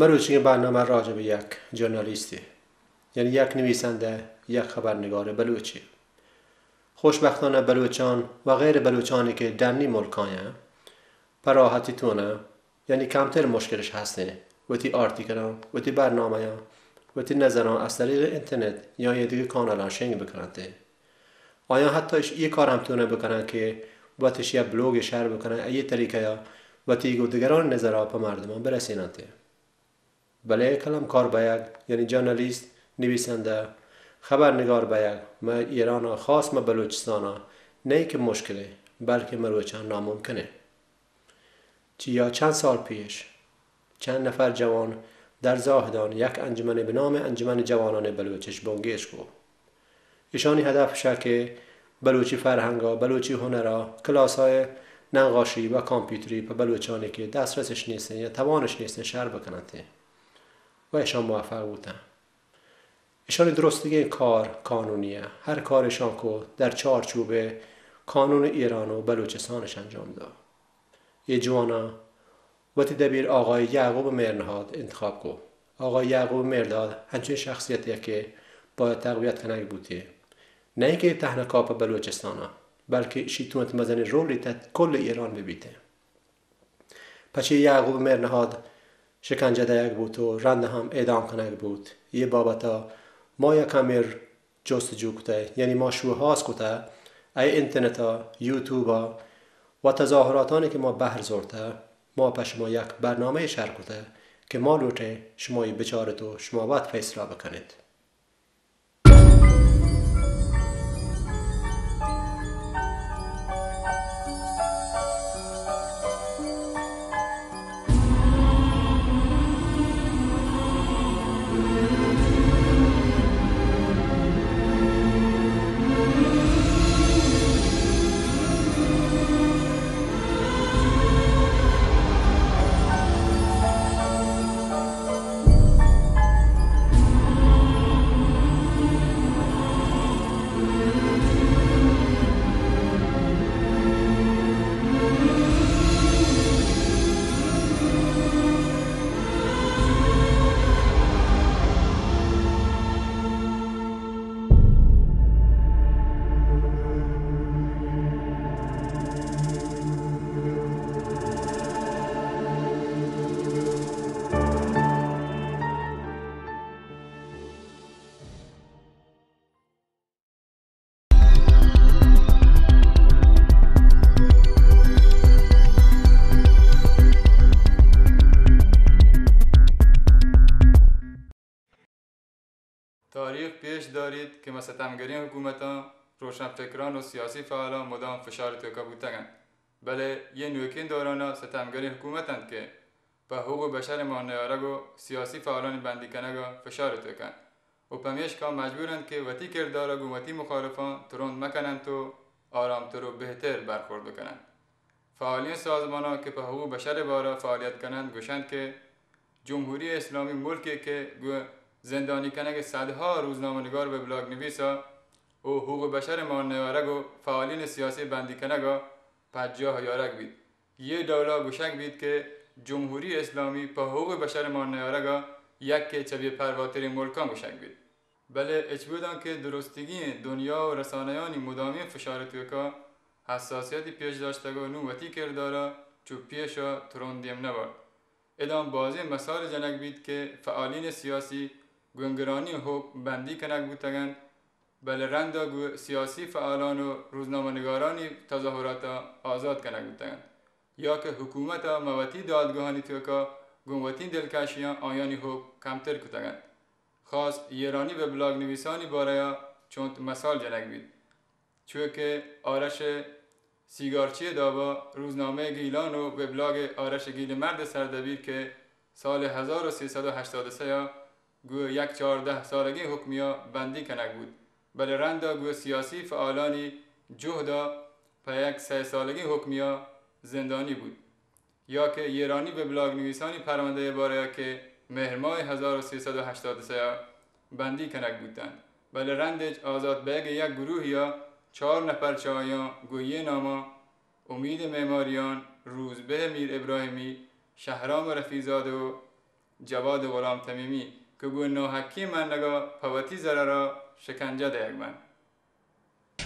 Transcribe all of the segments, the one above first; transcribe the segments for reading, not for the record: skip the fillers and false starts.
بلوچی برنامه راجع به یک ژورنالیستی، یعنی یک نویسنده، یک خبرنگار بلوچی. خوشبختانه بلوچان و غیر بلوچانی که در نی ملکانه پر راحتی تونه، یعنی کمتر مشکلش هسته و تی آرتیکلان و تی برنامه و تی نظران از طریق اینترنت یا یه دیگه کانالان شنگ بکننده. آیا حتی یه کار هم تونه بکنن که وقتش یه بلوگ شهر بکنن یه طریقه یا و تی دیگران نظرها په مردمان برسیننده. بله کلام کار باید، یعنی ژورنالیست، نویسنده، خبرنگار باید ما ایران خاص ما بلوچستان نه که مشکله بلکه مروچان ناممکنه. یا چند سال پیش چند نفر جوان در زاهدان یک انجمن به نام انجمن جوانان بلوچش بنگیش کو. ایشانی هدفشه که بلوچی فرهنگا، بلوچی هنرا، کلاس‌های نقاشی و کامپیوتری په بلوچانی که دسترسش نیستن یا توانش نیستن شهر بکننده و ایشان موفق بودن. ایشان درستگی کار قانونیه، هر کارشان کو در چارچوب قانون ایران و بلوچستانش انجام داد. یه جوانا وقتی دبیر آقای یعقوب مرنهاد انتخاب کو. آقای یعقوب مرنهاد همچین شخصیتیه که باید تقویت کنگ بوده. نه اینکه تهنکا په بلوچستان بلکه شیطونت مزن رولی تا کل ایران ببیته. پچه یعقوب مرنهاد شکنجه دایگ بود و رنده هم اعدام کنگ بود. یه بابتا ما یکمیر جستجو کته، یعنی ما شوهاز کته ای اینترنتا، یوتیوبا و تظاهراتانی که ما بهر زورته ما پش ما یک برنامه شهر کته که ما لوته شمای بچارتو شما باید فیصله بکنید. تاریخ پیش دارید که ستمگری حکومتان، روشنفکران و سیاسی فعالان مدام فشار توکا بودند. بله یه نوکین دورانا ستمگری حکومتند که به حقوق بشر مانیارگ و سیاسی فعالان بندی کنگا فشار توکن و پمیش که مجبورند که وطی کردار حکومتی مخالفان تروند مکنند و آرامتر و بهتر برخورد کنند. فعالین سازمانا که به حقوق بشر بارا فعالیت کنند گوشند که جمهوری اسلامی ملکی که زندانی کنگ صدها روزنامه‌نگار و بلاگ نویسا و حقوق بشر مانیارگ و فعالین سیاسی بندی کنگا پجاه یارگ بید. یه دولا گوشک بید که جمهوری اسلامی په حقوق بشر مانیارگ یک که چوی پرواتر ملکان گوشک بید. بله اچبودن که درستگی دنیا و رسانیانی مدامی فشار توکا حساسیتی پیش داشتگو نووتی کردارا چو پیشا تروندیم نباد. ادام بازی مثال جنگ بید که فعالین سیاسی گنگرانی حقوق بندی کنگ بودند بله رندا گو سیاسی فعالان و روزنامه‌نگارانی تظاهرات آزاد کنگ بودند یا که حکومت موتی دادگاهانی توکا گنوتین دلکشیان آیانی حقوق کمتر کتگند. خاص ایرانی به بلاگ نویسانی باریا چون مثال جنگ بید چون که آرش سیگارچی دابا روزنامه گیلان و وبلاگ آرش گیل مرد سردبیر که سال 1383 گو یک 14 سالگی حکمیا بندی کنگ بود. بله رندا گو سیاسی فعالانی جهدا پا یک 3 سالگی حکمیا زندانی بود. یا که ایرانی به بلاگ نویسانی پرونده باریا که مهر ماه 1383 بندی کنگ بودند. بله رندج آزاد بیگ یک گروه یا 4 نفر چایان گویه ناما امید معماریان، روزبه میر ابراهیمی، شهرام رفیزاده و جواد غلام تمیمی که گوه نوحکی من نگاه پواتی زره را شکنجه دیگ من.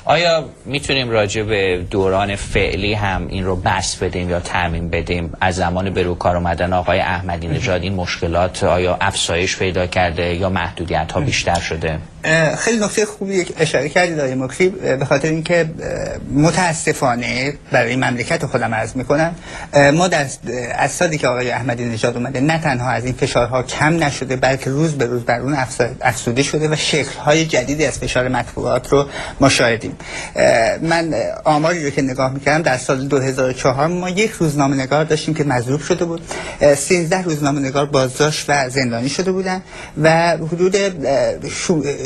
آیا میتونیم راجع به دوران فعلی هم این رو بس بدیم یا ترمیم بدیم؟ از زمان به روی کار اومدن آقای احمدی نژاد این مشکلات آیا افزایش پیدا کرده یا محدودیت ها بیشتر شده؟ خیلی نکته خوبی اشاره کردید آقای مکری، به خاطر اینکه متاسفانه برای مملکت خودم عرض میکنم ما از سالی که آقای احمدی نژاد اومده نه تنها از این فشارها کم نشده بلکه روز به روز بر اون افزوده شده و شکل‌های جدیدی از فشار مطبوعات رو ما شاهدیم. من آماری رو که نگاه میکردم در سال 2004 ما یک روزنامه‌نگار داشتیم که مضروب شده بود، 13 روزنامه‌نگار بازداشت و زندانی شده بودن و حدود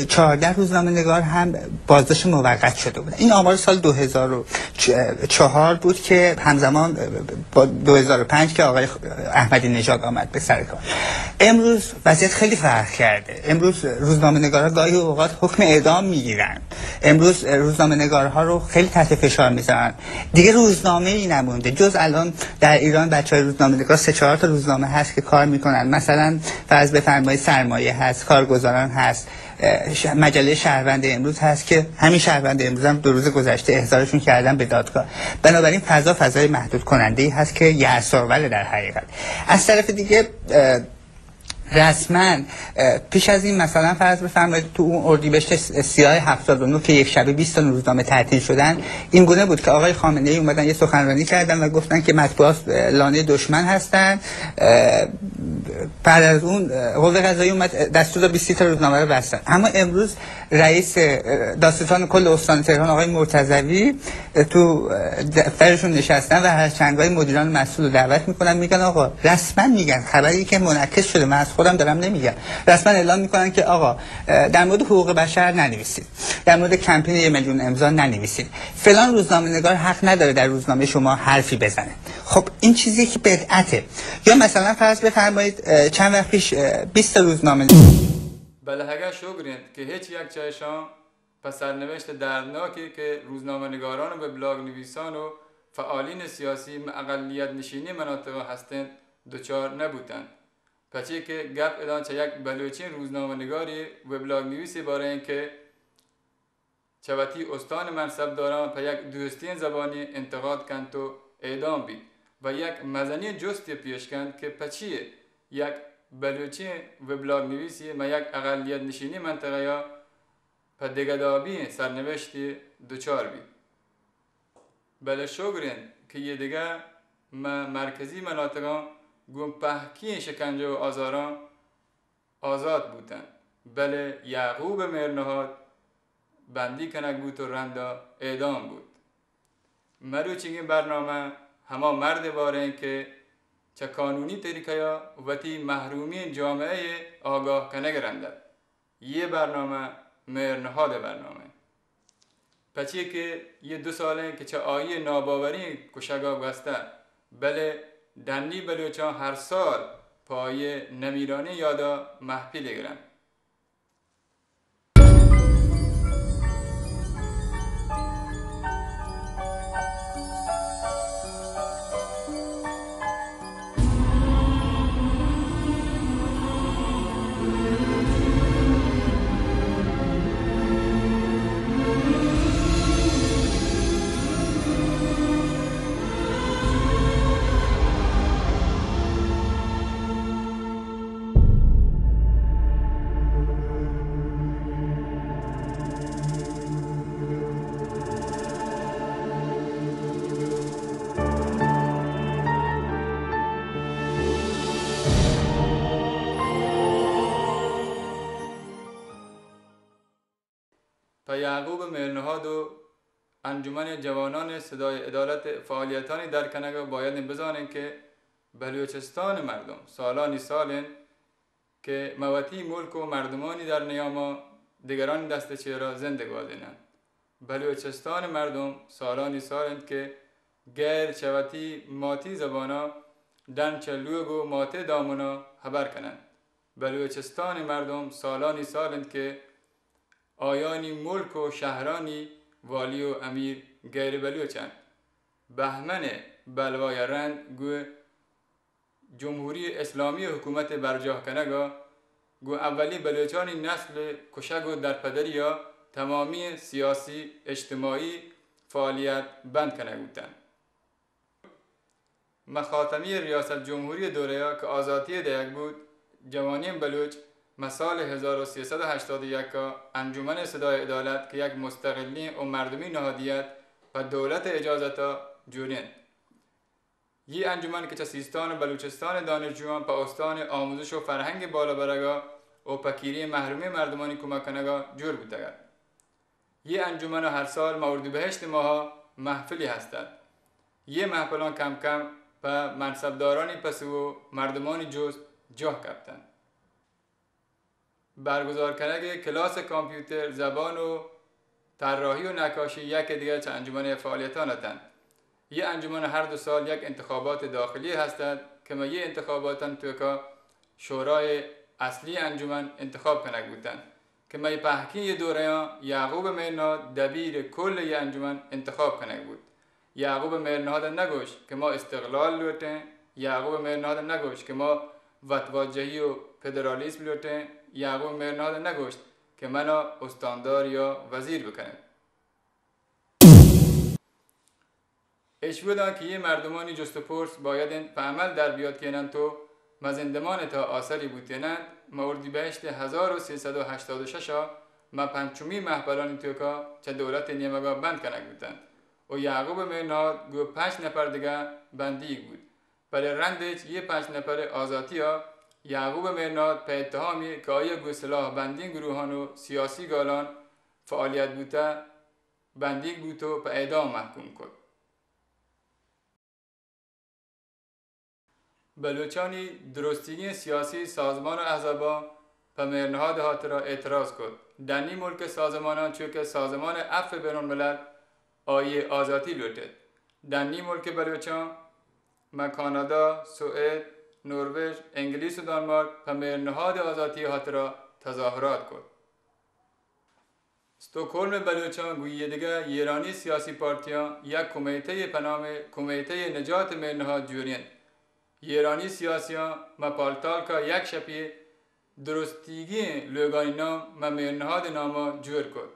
14 روزنامه‌نگار هم بازداشت موقت شده بودن. این آمار سال 2004 بود که همزمان با 2005 که آقای احمدی نژاد آمد به سر کار. امروز وضعیت خیلی فرق کرده. امروز روزنامه‌نگارا گاهی اوقات حکم اعدام میگیرن. امروز روزنامه‌نگارها رو خیلی تحت فشار میذارن. دیگه روزنامه‌ای نمونده جز الان در ایران بچهای روزنامه‌نگار 3-4 تا روزنامه هست که کار میکنن. مثلا فرض بفرمایید سرمایه هست، کارگزاران هست، مجله شهروند امروز هست که همین شهروند امروز هم 2 روز گذشته احضارشون کردن به دادگاه. بنابراین فضای محدود کننده ای هست که یأس‌آور در حقیقت. از طرف دیگه رسما پیش از این مثلا فرض بفرمایید تو اون اردیبهشت سیاه 79 که یک شبه 20 تا روزنامه تعطیل شدن، این گونه بود که آقای خامنه ای اومدن یه سخنرانی کردن و گفتن که مطبوعات لانه دشمن هستن. بعد از اون قوه قضاییه اومد دستور 20 تا روزنامه رو بستن. اما امروز رئیس دادستان کل استان تهران آقای مرتضوی تو دفترشون نشستن و هر چندگاهی مدیران مسئول رو دعوت میکنن، میگن آقا رسما میگن خبری که منعکس شده، من از خودم دارم نمیگم، رسما اعلام میکنن که آقا در مورد حقوق بشر ننویسید، در مورد کمپین 1 میلیون امضا ننویسید، فلان روزنامه‌نگار حق نداره در روزنامه شما حرفی بزنه. خب این چیزی که بدعته. یا مثلا فرض بفرمایید چند وقت پیش 20 روزنامه بله هگه شکرین که هیچ یک چایشان پس سرنوشت دردناکی که روزنامه‌نگاران و بلاگ نویسان و فعالین سیاسی اقلیت نشینی مناطق هستند دچار نبودند. پچه که گپ ادان چه یک بلوچین روزنامه‌نگاری و بلاگ نویسی باره این که چوتی استان منصب داران پا یک دوستین زبانی انتقاد کند و اعدام بید و یک مزنی جستی پیش کند که پچیه یک بلوچی و بلاگ نویسی ما یک اقلیت نشینی منطقه یا پا دگدابی سرنوشتی دچار بید. بله شکرین که یه دیگه مرکزی مناطقان گم پهکی شکنجه و آزاران آزاد بودن. بله یعقوب مهرنهاد بندی کنک بود و رندا اعدام بود. مروچین برنامه همه مرد باره این که چه قانونی طریقه یا وتی محرومی جامعه آگاه کنه گرنده. یه برنامه مهرنهاد برنامه پچیه که یه 2 ساله که چه آیه ناباوری کشگاه گسته. بله دنی بلوچان هر سال پای نمیرانه یادا محفیل گرن. یعقوب مهرنهاد و انجمن جوانان صدای عدالت فعالیتانی در کنگا باید بزانند که بلوچستان مردم سالانی سالن که موتی ملک و مردمانی در نیاما دیگران دست چهره زنده گوادنند. بلوچستان مردم سالانی سالند که غیر چوتی ماتی زبانا دن چلوگ و ماتی دامونا خبر کنند. بلوچستان مردم سالانی سالند که آیانی ملک و شهرانی والی و امیر غیر بلوچند. بهمن بلوای رند گو جمهوری اسلامی حکومت برجاه کنگا گو اولی بلوچانی نسل کشگو در پدریا تمامی سیاسی اجتماعی فعالیت بند کنگ بودن. مخاطمی ریاست جمهوری دوره که آزادی دیگ بود جوانی بلوچ مسال 1381 انجمن صدای عدالت که یک مستقلی و مردمی نهادیت و دولت اجازتا جوریند. یه انجمن که سیستان و بلوچستان دانشجویان پا استان آموزش و فرهنگ بالا برگا و پکیری محرومی مردمانی کمک کنگا جور بودگرد. یه انجمن هر سال اردیبهشت ماها محفلی هستند. یه محفلان کم کم و منصبدارانی پس و مردمانی جز جاه کردن. برگزار کنگ کلاس کامپیوتر، زبان و طراحی و نقاشی یک دیگر چه انجمن فعالیتان هستند. یه انجمن هر 2 سال یک انتخابات داخلی هستند که ما یه انتخاباتن توی که شورای اصلی انجمن انتخاب کنگ بودن که ما پهکی دوره یعقوب مرناد دبیر کل یه انجمن انتخاب کنگ بود. یعقوب مرناد نگوش که ما استقلال لوٹیں، یعقوب مرناد نگوش که ما وطواجهی و فدرالیسم لوٹیں، یعقوب مرناد نگوش که منا استاندار یا وزیر بکنه. اشبودان که یه مردمانی جستپرس باید به عمل در بیاد کنن تو مزندمان تا آثاری بودینند ما اردیبهشت 1386 ما پنجمی محبرانی توکا چه دولت نیمگا بند کنک بودند و یعقوب مرناد گو 5 نفر دیگه بندی بود. برای رندش یه 5 نفر آزادی ها یعقوب مرناد به اتهامی که آیا گو سلاح بندی گروهان و سیاسی گالان فعالیت بوده بندی بود و به اعدام محکوم کرد. بلوچانی درستگی سیاسی سازمان و احزابا به مرنهاد هاترا اعتراض کرد. در این ملک سازمانان چون سازمان عفو بین الملل آیه آزادی لوٹید. در این ملک بلوچان ما کانادا، سوئد، نروژ، انگلیس و دانمارک به مرنهاد آزادی هاترا تظاهرات کرد. استکهلم بلوچان گویه دیگه ایرانی سیاسی پارتیان یک کمیته به نام کمیته نجات مرنهاد جوریند. ایرانی سیاسیان ما پالتال که یک شپی درستگی لوگانی نام ما مرنهاد ناما جور کرد.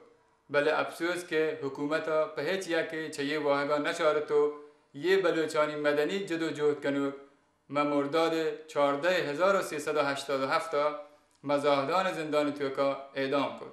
بله افسوس که حکومت به هیچ یکی چه واحگا نشارد و یه بلوچانی مدنی جدو جهد کنود ما مرداد 14387 مزاحدان زندان توکا اعدام کرد.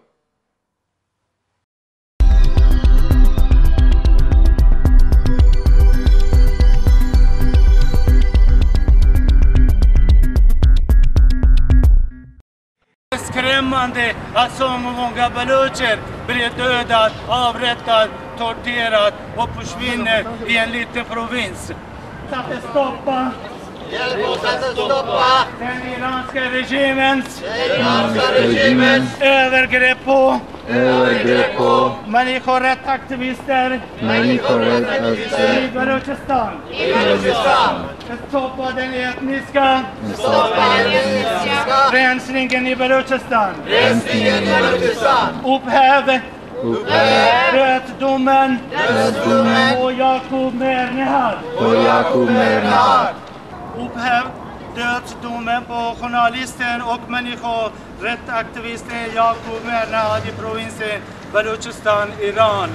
Skrämmande att så många balucher blir dödad, avrättad, torterad och försvinner i en liten provins. Att stoppa den iranska regimens övergrepp på människorättsaktivister i Baluchistan. Stoppa den etniska rensningen i Baluchistan. Upphäv dödsdomen på Yaqub Mernehad. Upphäv dödsdomen på journalisten och människorättsaktivisten Yaqub Mernehad i provinsen Baluchistan, Iran.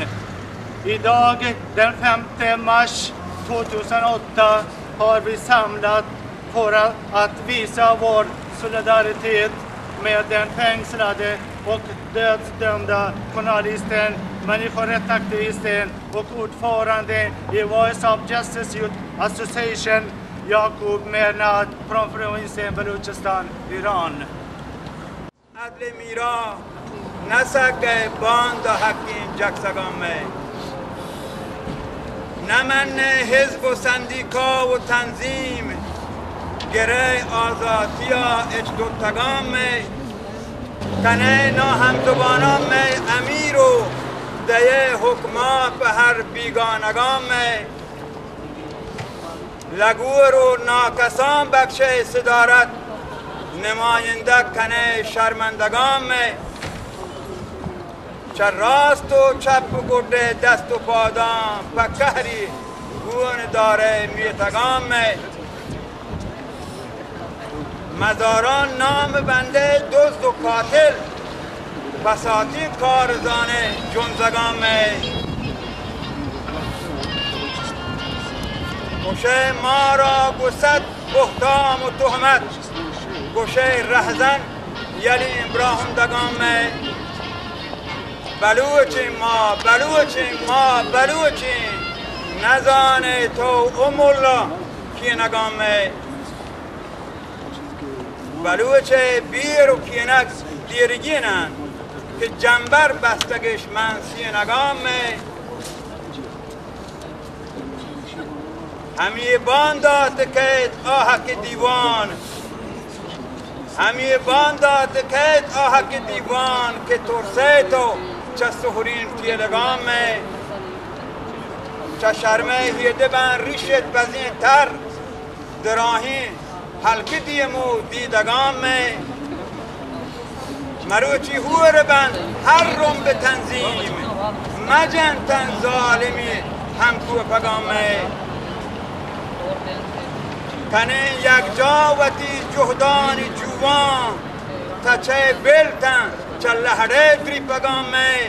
Idag den 5 mars 2008 har vi samlat för att visa vår solidaritet med den fängslade och dödsdömda journalisten, människorättsaktivisten och ordförande i Voice of Justice Youth Association Yaqub Mernehad från provinsen Baluchistan, Iran. عدل میرا نسگه باند حقین جکسگامه نمن حزب و سندیکا و تنظیم گره آزادیا اجدوتگامه کنه نا همزبانامه امیر و دیه حکما به هر بیگانگامه لگور و ناکسان بخش صدارت نماینده کنه شرمندگامه چه راست و چپ گرده دست و پادام پکهری گون داره میتگامه مزاران نام بنده دزد و قاتل بساتی کارزان جنزگان می گوشه ما را گسد بهتام و تهمت گوشه رهزن یلی ابراهیم دگان می بلوچیم ما بلوچیم نزانه تو امولا کی نگام می بلوچه بیر و کینک دیرگینن که جنبر بستگش منسی نگام می همی باندات کهت آهک دیوان همی باندات کهت آهک دیوان که ترسه تو چه سهورین تیلگام می چه شرمه هیده بن ریشت بزین تر دراهی حلقی دیمو دیدگام می مروچی هور بن هر روم به تنظیم مجن تن ظالمی همکو پگام می کنه یک جاوتی جهدان جوان تا چه بلتن چه لحره دری پگام می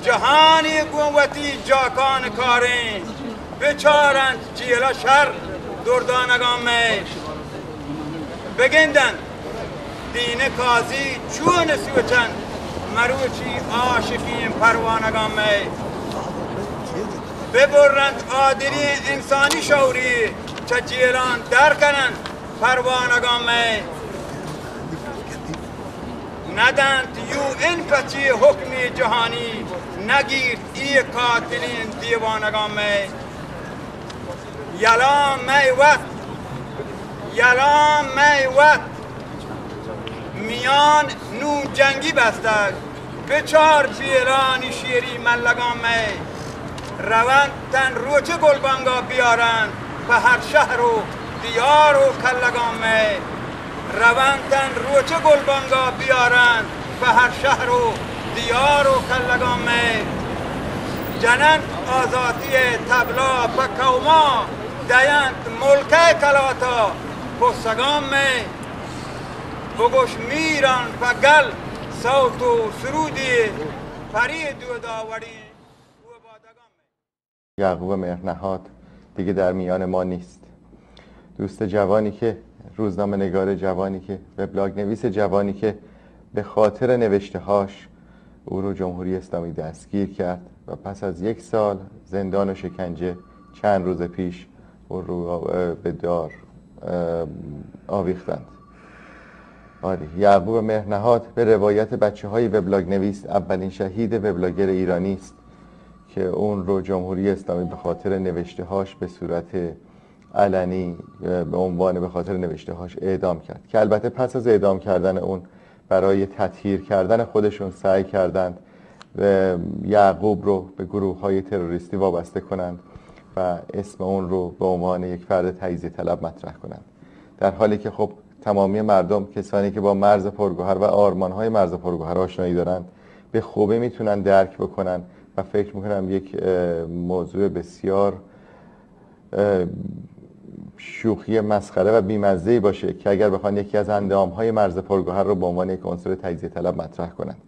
جهانی قوتی جاکان کارین بچارند جیلا شر دردانگان می بگندن دین کازی چون سوچن مروچی عاشقین پروانگان می ببرند آدری انسانی شوری چه جیلان در کنن پروانگان می ندند یو این پچی حکمی جهانی نگیر ای قاتلین دیوانگان می یلام میوت میان نو جنگی بستد به چار جیلانی شیری ملگان می روند تن روچه گلبانگا بیارن به هر شهر و دیار و کلگان می روند تن روچه گلبانگا بیارن به هر شهر و دیار و کلگان می جنند آزادی تبلا به قوما دیند ملکه کلاتا پستگان می بگوش میران به گل صوت و سرودی پری دو داوری یعقوب مهرنهاد دیگه در میان ما نیست. دوست جوانی که روزنامه نگار جوانی که وبلاگ نویس جوانی که به خاطر نوشته‌هاش او رو جمهوری اسلامی دستگیر کرد و پس از 1 سال زندان و شکنجه چند روز پیش او رو به دار آویختند. یعقوب مهرنهاد به روایت بچه‌های وبلاگ نویس اولین شهید وبلاگر ایرانی است که اون رو جمهوری اسلامی به خاطر نوشته‌هاش به صورت علنی به عنوان به خاطر نوشته‌هاش اعدام کرد که البته پس از اعدام کردن اون برای تطهیر کردن خودشون سعی کردند یعقوب رو به گروه‌های تروریستی وابسته کنند و اسم اون رو به عنوان یک فرد تجزیه طلب مطرح کنند، در حالی که خب تمامی مردم، کسانی که با مرز پرگوهر و آرمان‌های مرز پرگوهر آشنایی دارند، به خوبی میتونن درک بکنن و فکر میکنم یک موضوع بسیار شوخی مسخره و بی‌مزه‌ای باشه که اگر بخوان یکی از اندام‌های مرز پرگوهر رو به عنوان یک عنصر تجزیه طلب مطرح کنند.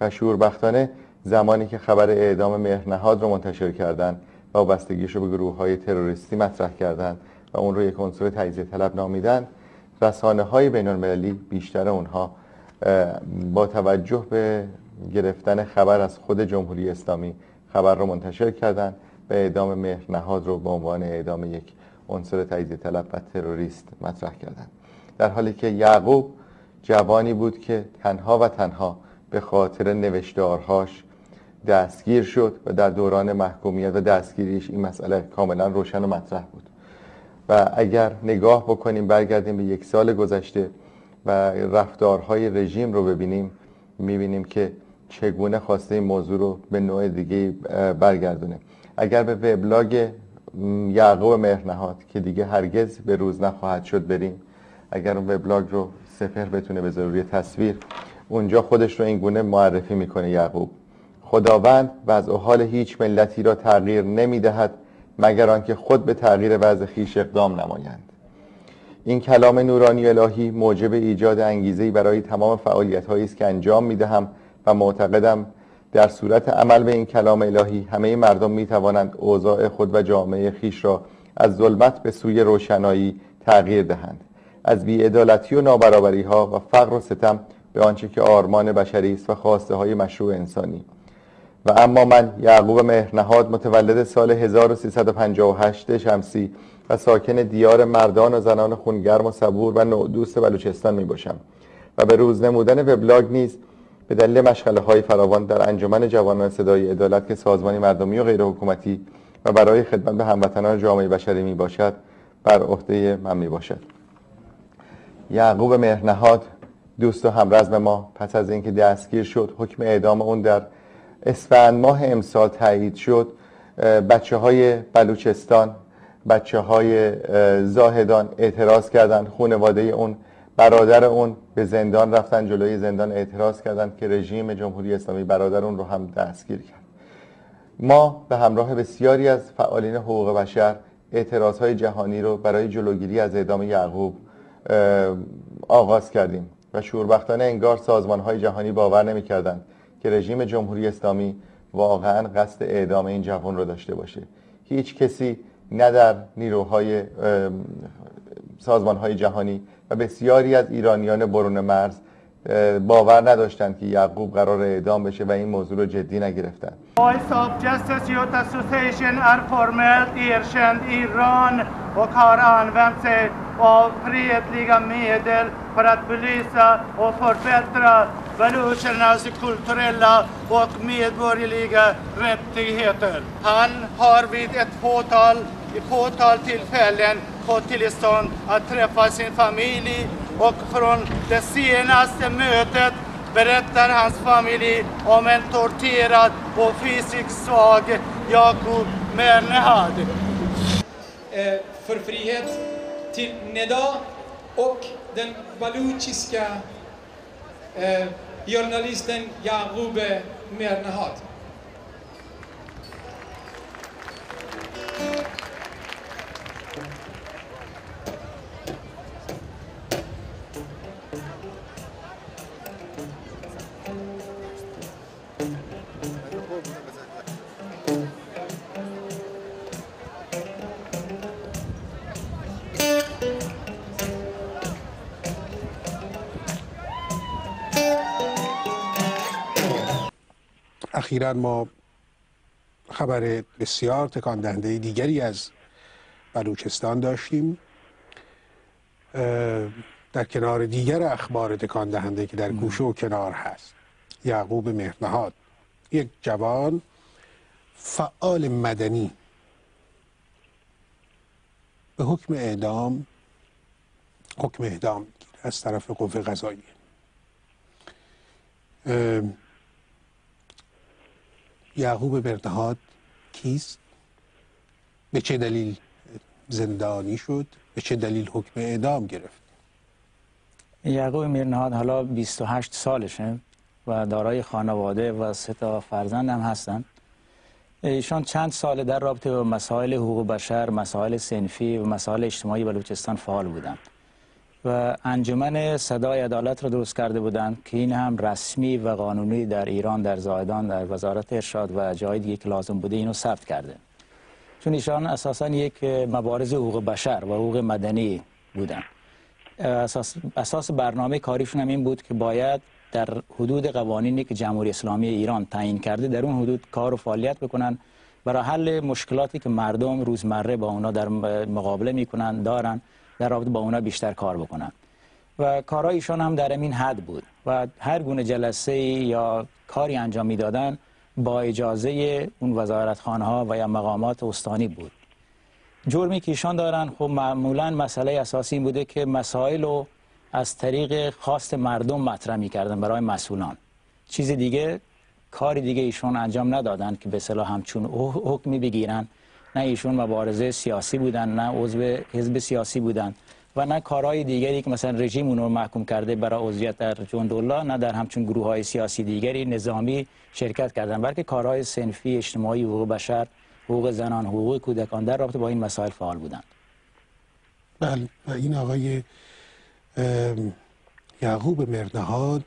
و شوربختانه زمانی که خبر اعدام مهرنهاد رو منتشر کردن و وابستگیش رو به گروه‌های تروریستی مطرح کردن و اون رو یک عنصر تجزیه طلب نامیدن، رسانه‌های بین‌المللی بیشتر اونها با توجه به گرفتن خبر از خود جمهوری اسلامی خبر رو منتشر کردن و اعدام مهرنهاد رو به عنوان اعدام یک عنصر تجزیه طلب و تروریست مطرح کردن، در حالی که یعقوب جوانی بود که تنها و تنها به خاطر نوشتارهاش دستگیر شد و در دوران محکومیت و دستگیریش این مسئله کاملا روشن و مطرح بود. و اگر نگاه بکنیم برگردیم به 1 سال گذشته و رفتارهای رژیم رو ببینیم، میبینیم که چگونه خواسته این موضوع رو به نوع دیگه برگردونه. اگر به وبلاگ یعقوب مهرنهاد که دیگه هرگز به روز نخواهد شد بریم، اگر اون وبلاگ رو صفر بتونه به ضروری تصویر، اونجا خودش رو این گونه معرفی میکنه: یعقوب: خداوند وضع و حال هیچ ملتی را تغییر نمیدهد مگر آنکه خود به تغییر وضع خویش اقدام نمایند. این کلام نورانی الهی موجب ایجاد انگیزه‌ای برای تمام فعالیت‌هایی است که انجام می‌دهم و معتقدم در صورت عمل به این کلام الهی همه مردم می‌توانند اوضاع خود و جامعه خیش را از ظلمت به سوی روشنایی تغییر دهند، از بی‌عدالتی و نابرابری‌ها و فقر و ستم به آنچه که آرمان بشری است و خواسته‌های مشروع انسانی. و اما من یعقوب مهرنهاد متولد سال 1358 شمسی و ساکن دیار مردان و زنان خونگرم و صبور و نودوست بلوچستان می باشم و به روز نمودن وبلاگ نیز به دلیل مشغله‌های فراوان در انجمن جوانان صدای عدالت که سازمانی مردمی و غیر حکومتی و برای خدمت به هموطنان جامعه بشری می باشد بر عهده من می باشد. یعقوب مهرنهاد دوست و همرزم ما پس از اینکه دستگیر شد حکم اعدام اون در اسفند ماه امسال تایید شد، بچه‌های بلوچستان، بچه‌های زاهدان اعتراض کردند. خانواده اون، برادر اون به زندان رفتن، جلوی زندان اعتراض کردند که رژیم جمهوری اسلامی برادر اون رو هم دستگیر کرد. ما به همراه بسیاری از فعالین حقوق بشر اعتراضهای جهانی رو برای جلوگیری از اعدام یعقوب آغاز کردیم و شوربختانه انگار سازمان‌های جهانی باور نمی‌کردند که رژیم جمهوری اسلامی واقعا قصد اعدام این جوان رو داشته باشه. هیچ کسی نه در نیروهای سازمان‌های جهانی و بسیاری از ایرانیان برون مرز باور نداشتند که یعقوب قرار اعدام bشه و این موضوع رو جدی نگرفتن. Voice of Justice Youth Association är formellt erkänd i Iran och har använt sig av fredliga medel för att belysa och förbättra baluchernas kulturella och medborgerliga rättigheter. Han har vid ett fåtal tillfällen fått tillstånd att träffa sin familj och från det senaste mötet berättar hans familj om en torterad och fysiskt svag Yaqub Mernehad. För frihet till Neda och den baluchiska journalisten Yaqub Mernehad. اخیراً ما خبر بسیار تکان دهنده دیگری از بلوچستان داشتیم در کنار دیگر اخبار تکان دهنده که در گوشه و کنار هست. یعقوب مهرنهاد، یک جوان فعال مدنی، به حکم اعدام از طرف قوه قضاییه. یعقوب مهرنهاد کیست؟ به چه دلیل زندانی شد؟ به چه دلیل حکم اعدام گرفت؟ یعقوب مهرنهاد حالا 28 سالشه و دارای خانواده و 3 فرزند هم هستند. ایشان چند سال در رابطه با مسائل حقوق بشر، مسائل صنفی و مسائل اجتماعی بلوچستان فعال بودند و انجمن صدای عدالت را درست کرده بودند که این هم رسمی و قانونی در ایران، در زاهدان، در وزارت ارشاد و جای دیگه که لازم بوده اینو ثبت کرده. چون ایشان اساساً یک مبارز حقوق بشر و حقوق مدنی بودند. اساس برنامه کاریشون هم این بود که باید در حدود قوانینی که جمهوری اسلامی ایران تعیین کرده در اون حدود کار و فعالیت بکنن برای حل مشکلاتی که مردم روزمره با اونا در مقابله میکنن دارن، در رابطه با اونا بیشتر کار بکنن و کارایشان هم در این حد بود و هر گونه جلسه یا کاری انجام میدادن با اجازه اون وزارتخانه ها و یا مقامات استانی بود. جرمی که ایشان دارن خب معمولا مسئله اساسی این بوده که مسائل رو از طریق خواست مردم مطرح می‌کردن برای مسئولان. چیز دیگه، کاری دیگه ایشون انجام ندادن که به اصطلاح همچون حکمی بگیرن. نه ایشون مبارزه سیاسی بودن، نه عضو حزب سیاسی بودن و نه کارهای دیگری که مثلا رژیم اون رو محکوم کرده برای عضویت در جندالله، نه در همچون گروه‌های سیاسی دیگری نظامی شرکت کردن، بلکه کارهای صنفی، اجتماعی، حقوق بشر، حقوق زنان، حقوق کودکان در رابطه با این مسائل فعال بودند. بله، و این آقای یعقوب مرنهاد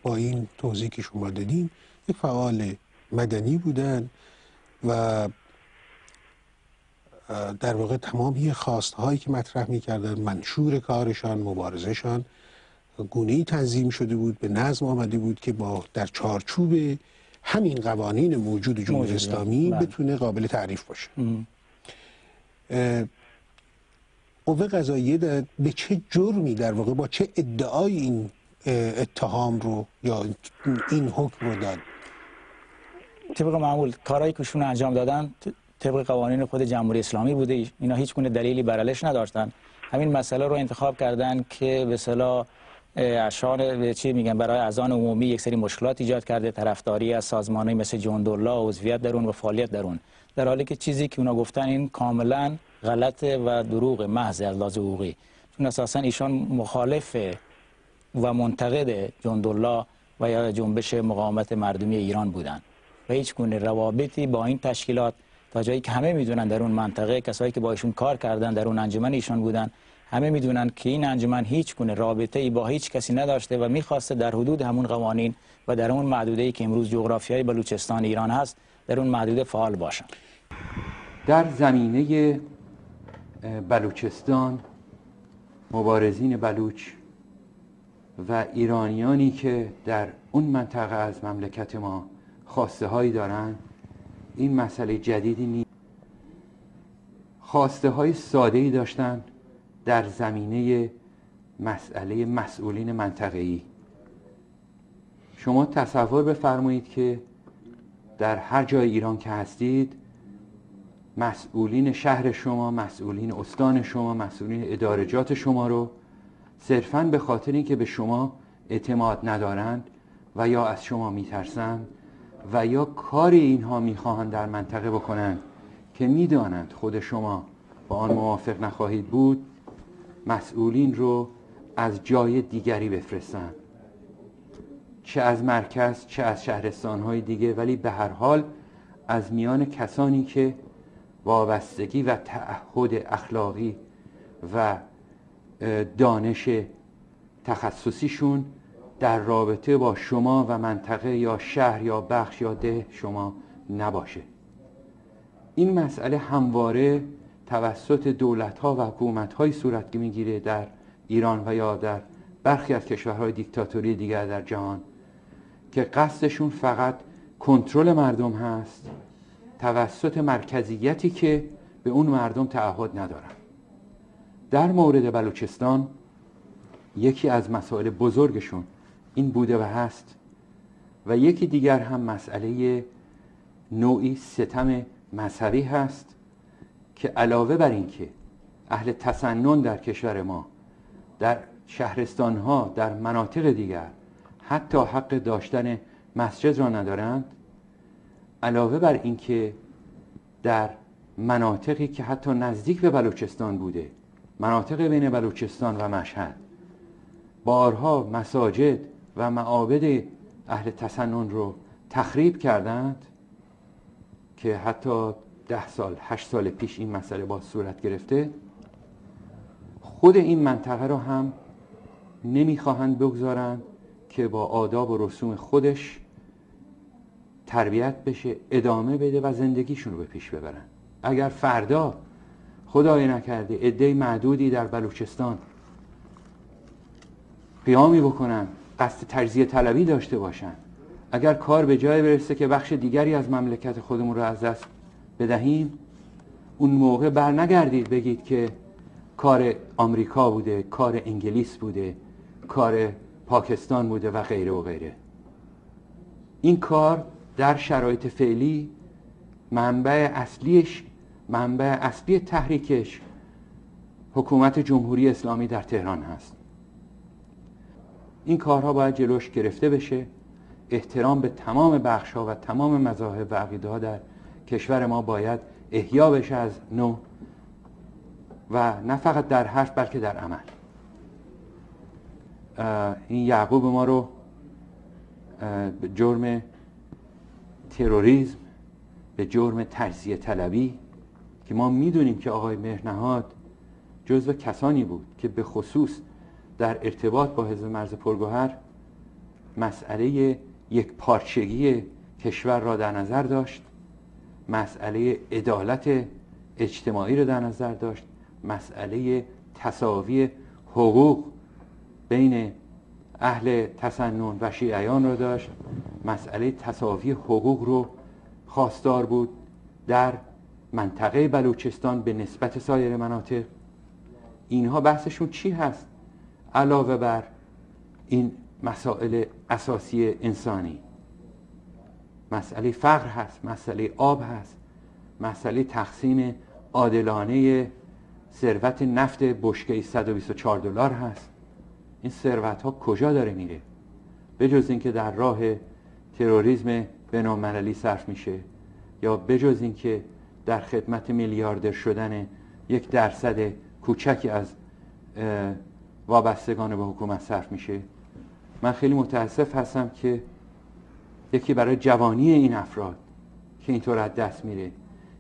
با این توضیحی که شما دادین یک فعال مدنی بودن و در واقع تمامی خواستهایی که مطرح می‌کردن، منشور کارشان، مبارزهشان گونه‌ای تنظیم شده بود، به نظم آمده بود که با در چارچوب همین قوانین موجود جمهوری اسلامی بتونه قابل تعریف باشه. قوه قضاییه به چه جرمی در واقع با چه ادعای این اتهام رو یا این حکم رو داد؟ طبق معمول کارهایی که شون انجام دادن طبق قوانین خود جمهوری اسلامی بوده. اینا هیچ گونه دلیلی برالش نداشتن. همین مسئله رو انتخاب کردن که به اصطلاح اشعار چی میگن برای اذان عمومی یک سری مشکلات ایجاد کرده، طرفداری از سازمانایی مثل جندالله، عضویت در اون و فعالیت در اون، در حالی که چیزی که اونا گفتن این کاملا غلطه و دروغ محض از لحاظ حقوقی، چون اساسا ایشان مخالف و منتقد جندالله و یا جنبش مقاومت مردمی ایران بودن و هیچ گونه روابطی با این تشکیلات تا جایی که همه میدونن در اون منطقه کسایی که با ایشون کار کردن در اون انجمن ایشان بودن، همه میدونن که این انجمن هیچ گونه رابطه ای با هیچ کسی نداشته و میخواسته در حدود همون قوانین و در اون محدوده‌ای که امروز جغرافیای بلوچستان ایران هست در اون محدوده فعال باشن. در زمینه بلوچستان مبارزین بلوچ و ایرانیانی که در اون منطقه از مملکت ما خواسته هایی دارن، این مسئله جدیدی نیست. خواسته های ساده ای داشتن در زمینه مسئله مسئولین منطقه‌ای. شما تصور بفرمایید که در هر جای ایران که هستید، مسئولین شهر شما، مسئولین استان شما، مسئولین ادارجات شما رو صرفاً به خاطر اینکه به شما اعتماد ندارند و یا از شما میترسند و یا کاری اینها میخواهند در منطقه بکنند که میدانند خود شما با آن موافق نخواهید بود، مسئولین رو از جای دیگری بفرستند، چه از مرکز چه از شهرستان‌های دیگه، ولی به هر حال از میان کسانی که وابستگی و تعهد اخلاقی و دانش تخصصیشون در رابطه با شما و منطقه یا شهر یا بخش یا ده شما نباشه. این مسئله همواره توسط دولت‌ها و حکومت‌های صورت می‌گیره در ایران و یا در برخی از کشورهای دیکتاتوری دیگر در جهان که قصدشون فقط کنترل مردم هست توسط مرکزیتی که به اون مردم تعهد ندارن. در مورد بلوچستان یکی از مسائل بزرگشون این بوده و هست و یکی دیگر هم مسئله نوعی ستم مذهبی هست که علاوه بر این که اهل تسنن در کشور ما در شهرستانها در مناطق دیگر حتی حق داشتن مسجد را ندارند، علاوه بر این که در مناطقی که حتی نزدیک به بلوچستان بوده، مناطق بین بلوچستان و مشهد، بارها مساجد و معابد اهل تسنن رو تخریب کردند که حتی 10 سال 8 سال پیش این مسئله با صورت گرفته. خود این منطقه رو هم نمیخواهند بگذارند که با آداب و رسوم خودش تربیت بشه، ادامه بده و زندگیشون رو به پیش ببرن. اگر فردا خدای نکرده عده معدودی در بلوچستان قیامی بکنن، قصد تجزیه طلبی داشته باشن، اگر کار به جای برسه که بخش دیگری از مملکت خودمون رو از دست بدهیم، اون موقع بر نگردید بگید که کار آمریکا بوده، کار انگلیس بوده، کار پاکستان بوده و غیره و غیره. این کار در شرایط فعلی منبع اصلی تحریکش حکومت جمهوری اسلامی در تهران هست. این کارها باید جلوش گرفته بشه. احترام به تمام بخش‌ها و تمام مذاهب و عقیده‌ها در کشور ما باید احیا بشه از نو و نه فقط در حرف بلکه در عمل. این یعقوب ما رو به جرم تروریسم، به جرم تجزیه طلبی که ما میدونیم که آقای مهرنهاد جزو کسانی بود که به خصوص در ارتباط با حزب مرز پرگوهر مسئله یک پارچگی کشور را در نظر داشت، مسئله عدالت اجتماعی را در نظر داشت، مسئله تساوی حقوق بین اهل تسنن و شیعیان را داشت، مسئله تساوی حقوق رو خواستار بود در منطقه بلوچستان به نسبت سایر مناطق. اینها بحثشون چی هست علاوه بر این مسائل اساسی انسانی؟ مسئله فقر هست، مسئله آب هست، مسئله تقسیم عادلانه ثروت نفت بشکه $124 هست. این ثروت ها کجا داره میره؟ بجز اینکه در راه تروریسم بین‌المللی صرف میشه یا بجز اینکه در خدمت میلیاردر شدن 1% کوچکی از وابستگان به حکومت صرف میشه. من خیلی متاسف هستم که یکی برای جوانی این افراد که اینطور از دست میره،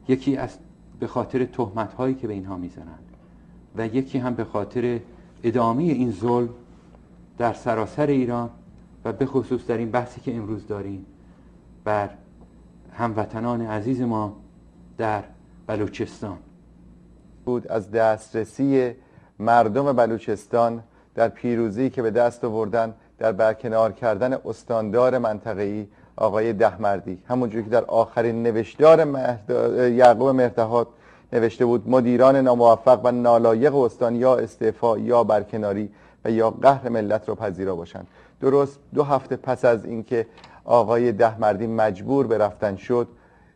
یکی از به خاطر تهمت هایی که به اینها میزنن و یکی هم به خاطر ادامه این ظلم در سراسر ایران و به خصوص در این بحثی که امروز داریم بر هموطنان عزیز ما در بلوچستان بود. از دسترسی مردم بلوچستان در پیروزی که به دست آوردن در برکنار کردن استاندار منطقه‌ای آقای دهمردی، همونجوری که در آخرین نوشتار یعقوب مهرداد نوشته بود مدیران ناموفق و نالایق استان یا استعفا یا برکناری و یا قهر ملت را پذیرا باشند. درست 2 هفته پس از اینکه آقای دهمردی مجبور به رفتن شد،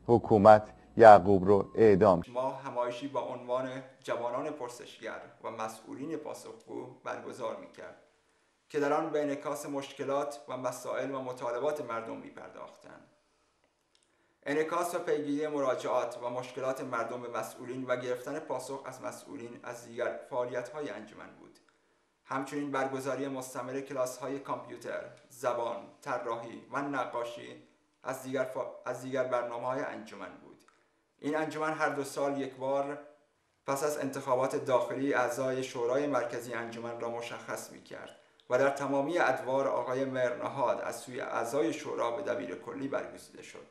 حکومت یعقوب رو اعدام کرد. ما همایشی با عنوان جوانان پرسشگر و مسئولین پاسخگو برگزار می‌کرد که در آن به انعکاس مشکلات و مسائل و مطالبات مردم می‌پرداختند. انعکاس و پیگیری مراجعات و مشکلات مردم به مسئولین و گرفتن پاسخ از مسئولین از دیگر فعالیت‌های انجمن بود. همچنین برگزاری مستمر کلاس‌های کامپیوتر، زبان، طراحی و نقاشی از دیگر برنامه‌های انجمن بود. این انجمن هر 2 سال یک بار پس از انتخابات داخلی اعضای شورای مرکزی انجمن را مشخص می‌کرد و در تمامی ادوار آقای مهرنهاد از سوی اعضای شورا به دبیر کلی برگزیده شد.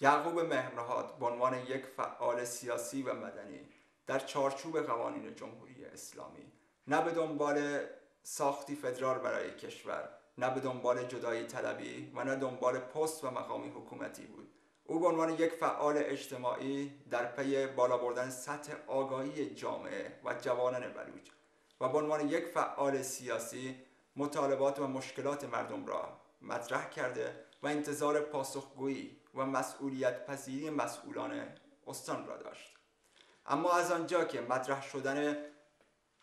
یعقوب مهرنهاد به عنوان یک فعال سیاسی و مدنی در چارچوب قوانین جمهوری اسلامی نه به دنبال ساختی فدرال برای کشور، نه به دنبال جدایی طلبی و نه دنبال پست و مقامی حکومتی بود. او به عنوان یک فعال اجتماعی در پی بالا بردن سطح آگاهی جامعه و جوانان بلوچ و به عنوان یک فعال سیاسی مطالبات و مشکلات مردم را مطرح کرده و انتظار پاسخگویی و مسئولیت پذیری مسئولان استان را داشت. اما از آنجا که مطرح شدن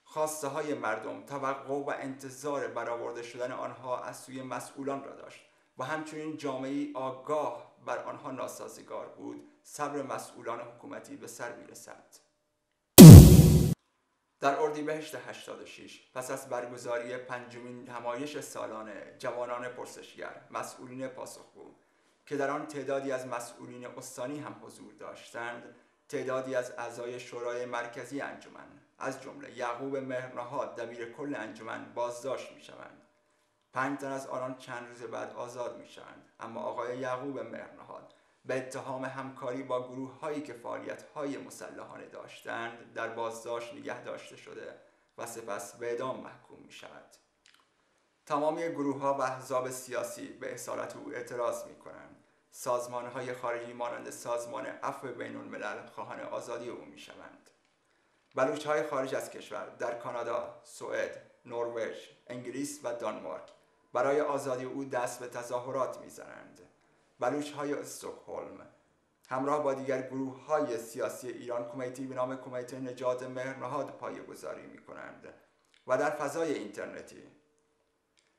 خواسته های مردم توقع و انتظار برآورده شدن آنها از سوی مسئولان را داشت و همچنین جامعه‌ای آگاه بر آنها ناسازگار بود، صبر مسئولان حکومتی به سر می‌رسد. در اردیبهشت 86 پس از برگزاری 5مین همایش سالانه جوانان پرسشگر مسئولین پاسخگو که در آن تعدادی از مسئولین استانی هم حضور داشتند، تعدادی از اعضای شورای مرکزی انجمن از جمله یعقوب مهرنهاد دبیر کل انجمن بازداشت می‌شوند. 5 تن از آنان چند روز بعد آزاد می‌شوند، اما آقای یعقوب مهرنهاد به اتهام همکاری با گروه‌هایی که فعالیت‌های مسلحانه داشتند در بازداشت نگه داشته شده و سپس به اعدام محکوم می‌شود. تمامی گروه‌ها و احزاب سیاسی به اصالت او اعتراض می‌کنند. سازمان‌های خارجی مانند سازمان عفو بین‌الملل خواهان آزادی او می‌شوند. بلوچ‌های خارج از کشور در کانادا، سوئد، نروژ، انگلیس و دانمارک برای آزادی او دست به تظاهرات می‌زنند. بلوچ‌های استکهلم همراه با دیگر گروه‌های سیاسی ایران کمیتی به نام کمیته نجات مهرنهاد پایه‌گذاری می‌کنند و در فضای اینترنتی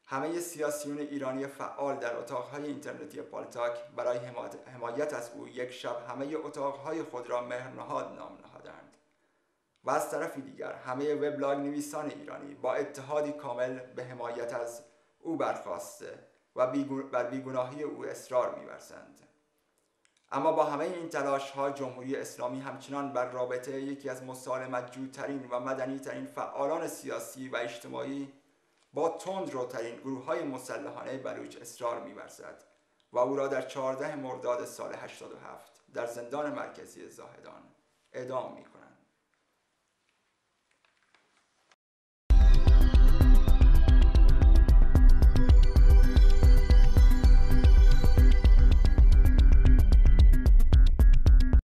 همه سیاسیون ایرانی فعال در اتاق‌های اینترنتی پالتاک برای حمایت از او یک شب همه اتاق‌های خود را مهرنهاد نام نهادند و از طرفی دیگر همه وبلاگ نویسان ایرانی با اتحادی کامل به حمایت از او برخاسته و بر بیگناهی او اصرار می‌ورزند. اما با همه این تلاش ها جمهوری اسلامی همچنان بر رابطه یکی از مسالمت‌جوترین و مدنی‌ترین فعالان سیاسی و اجتماعی با تندروترین گروه‌های مسلحانه بلوچ اصرار می‌ورزد و او را در 14 مرداد سال 87 در زندان مرکزی زاهدان اعدام می‌کنند.